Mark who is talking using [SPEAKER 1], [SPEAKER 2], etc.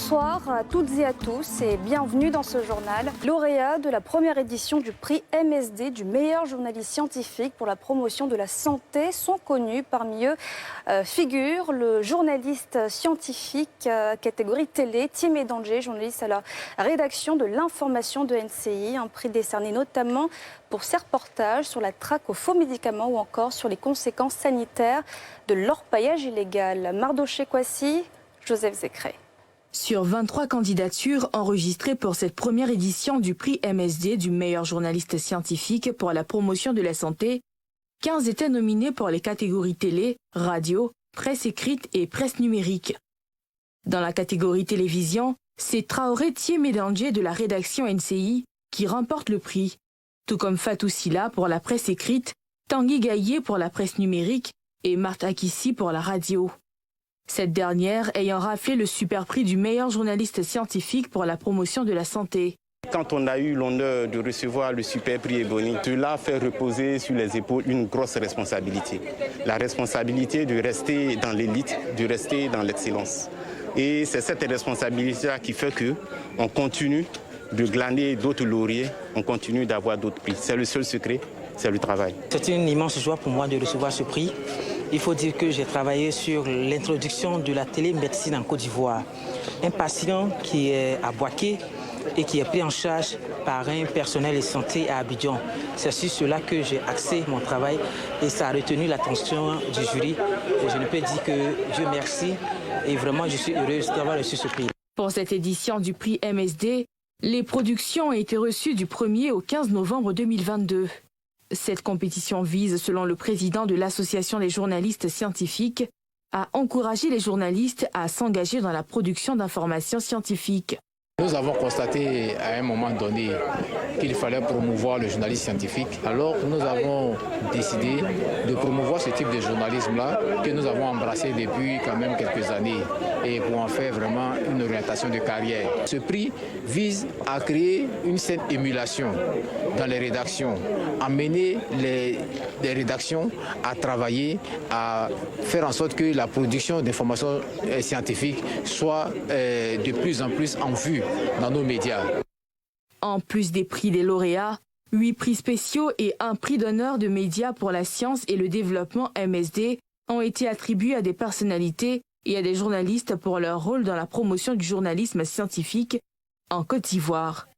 [SPEAKER 1] Bonsoir à toutes et à tous et bienvenue dans ce journal. Lauréats de la première édition du prix MSD du meilleur journaliste scientifique pour la promotion de la santé sont connus. Parmi eux figure le journaliste scientifique catégorie télé, Thiémé Danger, journaliste à la rédaction de l'information de NCI. Un prix décerné notamment pour ses reportages sur la traque aux faux médicaments ou encore sur les conséquences sanitaires de l'orpaillage illégal. Mardoché Kwasi, Joseph Zécré.
[SPEAKER 2] Sur 23 candidatures enregistrées pour cette première édition du prix MSD du meilleur journaliste scientifique pour la promotion de la santé, 15 étaient nominés pour les catégories télé, radio, presse écrite et presse numérique. Dans la catégorie télévision, c'est Traoré Thiémé Danger de la rédaction NCI qui remporte le prix, tout comme Fatou Sylla pour la presse écrite, Tanguy Gaillet pour la presse numérique et Marthe Akissi pour la radio. Cette dernière ayant raflé le super prix du meilleur journaliste scientifique pour la promotion de la santé.
[SPEAKER 3] Quand on a eu l'honneur de recevoir le super prix Ebony, cela fait reposer sur les épaules une grosse responsabilité. La responsabilité de rester dans l'élite, de rester dans l'excellence. Et c'est cette responsabilité-là qui fait qu'on continue de glaner d'autres lauriers, on continue d'avoir d'autres prix. C'est le seul secret, c'est le travail.
[SPEAKER 4] C'est une immense joie pour moi de recevoir ce prix. Il faut dire que j'ai travaillé sur l'introduction de la télémédecine en Côte d'Ivoire. Un patient qui est à Boaké et qui est pris en charge par un personnel de santé à Abidjan. C'est sur cela que j'ai axé mon travail et ça a retenu l'attention du jury. Et je ne peux dire que Dieu merci et vraiment je suis heureuse d'avoir reçu ce prix.
[SPEAKER 2] Pour cette édition du prix MSD, les productions ont été reçues du 1er au 15 novembre 2022. Cette compétition vise, selon le président de l'Association des journalistes scientifiques, à encourager les journalistes à s'engager dans la production d'informations scientifiques.
[SPEAKER 5] Nous avons constaté à un moment donné qu'il fallait promouvoir le journalisme scientifique. Alors nous avons décidé de promouvoir ce type de journalisme-là que nous avons embrassé depuis quand même quelques années et pour en faire vraiment une orientation de carrière. Ce prix vise à créer une saine émulation dans les rédactions, amener les rédactions à travailler, à faire en sorte que la production d'informations scientifiques soit de plus en plus en vue dans nos médias.
[SPEAKER 2] En plus des prix des lauréats, 8 prix spéciaux et un prix d'honneur de médias pour la science et le développement MSD ont été attribués à des personnalités et à des journalistes pour leur rôle dans la promotion du journalisme scientifique en Côte d'Ivoire.